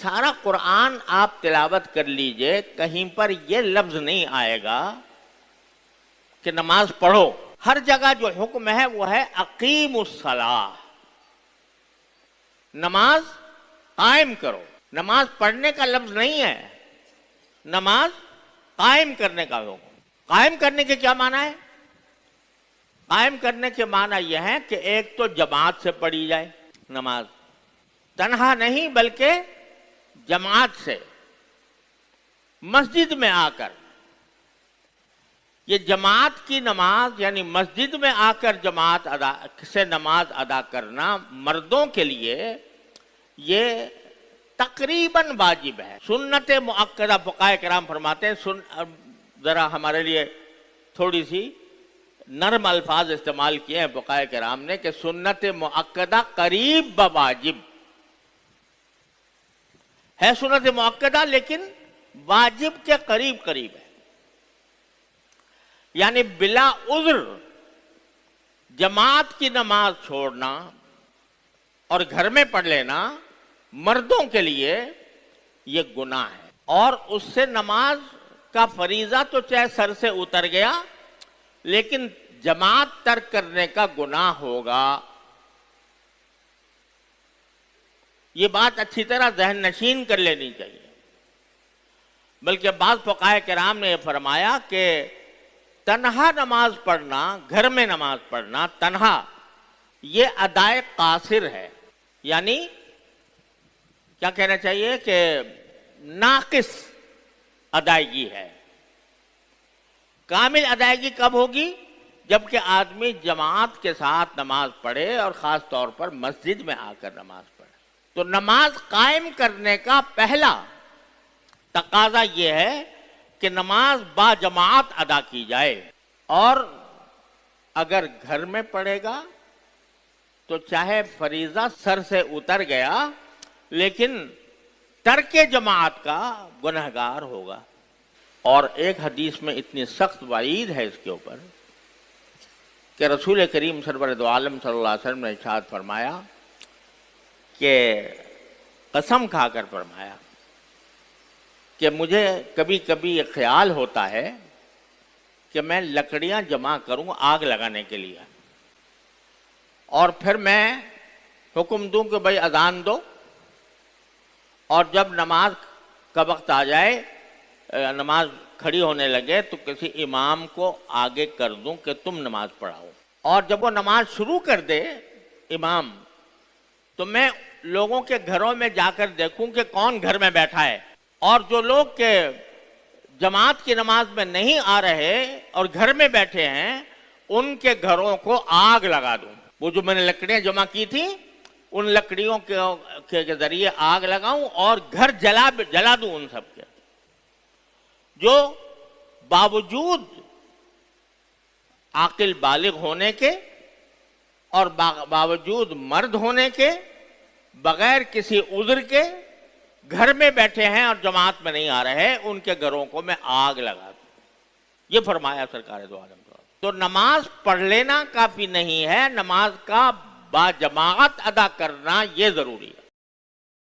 سارا قرآن آپ تلاوت کر لیجئے، کہیں پر یہ لفظ نہیں آئے گا کہ نماز پڑھو. ہر جگہ جو حکم ہے وہ ہے اقیموا الصلاۃ، نماز قائم کرو. نماز پڑھنے کا لفظ نہیں ہے، نماز قائم کرنے کا حکم. قائم کرنے کے کیا معنی ہے؟ قائم کرنے کے معنی یہ ہے کہ ایک تو جماعت سے پڑھی جائے نماز، تنہا نہیں بلکہ جماعت سے، مسجد میں آ کر. یہ جماعت کی نماز یعنی مسجد میں آ کر جماعت سے نماز ادا کرنا مردوں کے لیے یہ تقریباً واجب ہے. سنت مؤکدہ فقہاء کرام فرماتے ہیں، ذرا ہمارے لیے تھوڑی سی نرم الفاظ استعمال کیے ہیں فقہاء کرام نے کہ سنت مؤکدہ قریب بواجب ہے. سنت مؤکدہ لیکن واجب کے قریب قریب ہے، یعنی بلا عذر جماعت کی نماز چھوڑنا اور گھر میں پڑھ لینا مردوں کے لیے یہ گناہ ہے. اور اس سے نماز کا فریضہ تو چاہے سر سے اتر گیا لیکن جماعت ترک کرنے کا گناہ ہوگا. یہ بات اچھی طرح ذہن نشین کر لینی چاہیے. بلکہ بعض فقہاء کرام نے یہ فرمایا کہ تنہا نماز پڑھنا، گھر میں نماز پڑھنا تنہا، یہ ادائے قاصر ہے. یعنی کیا کہنا چاہیے کہ ناقص ادائیگی ہے. کامل ادائیگی کب ہوگی؟ جبکہ آدمی جماعت کے ساتھ نماز پڑھے اور خاص طور پر مسجد میں آ کر نماز پڑھے. تو نماز قائم کرنے کا پہلا تقاضا یہ ہے کہ نماز با جماعت ادا کی جائے. اور اگر گھر میں پڑھے گا تو چاہے فریضہ سر سے اتر گیا لیکن ترک جماعت کا گنہگار ہوگا. اور ایک حدیث میں اتنی سخت وعید ہے اس کے اوپر کہ رسول کریم سرور دو عالم صلی اللہ علیہ وسلم نے ارشاد فرمایا کہ قسم کھا کر فرمایا کہ مجھے کبھی کبھی یہ خیال ہوتا ہے کہ میں لکڑیاں جمع کروں آگ لگانے کے لیے، اور پھر میں حکم دوں کہ بھائی اذان دو، اور جب نماز کا وقت آ جائے، نماز کھڑی ہونے لگے تو کسی امام کو آگے کر دوں کہ تم نماز پڑھاؤ. اور جب وہ نماز شروع کر دے امام تو میں لوگوں کے گھروں میں جا کر دیکھوں کہ کون گھر میں بیٹھا ہے، اور جو لوگ کے جماعت کی نماز میں نہیں آ رہے اور گھر میں بیٹھے ہیں ان کے گھروں کو آگ لگا دوں. وہ جو میں نے لکڑیاں جمع کی تھیں ان لکڑیوں کے ذریعے آگ لگاؤں اور گھر جلا دوں ان سب کے، جو باوجود عاقل بالغ ہونے کے اور باوجود مرد ہونے کے، بغیر کسی عذر کے گھر میں بیٹھے ہیں اور جماعت میں نہیں آ رہے، ان کے گھروں کو میں آگ لگا دوں. یہ فرمایا سرکار دو عالم. تو نماز پڑھ لینا کافی نہیں ہے، نماز کا با جماعت ادا کرنا یہ ضروری ہے.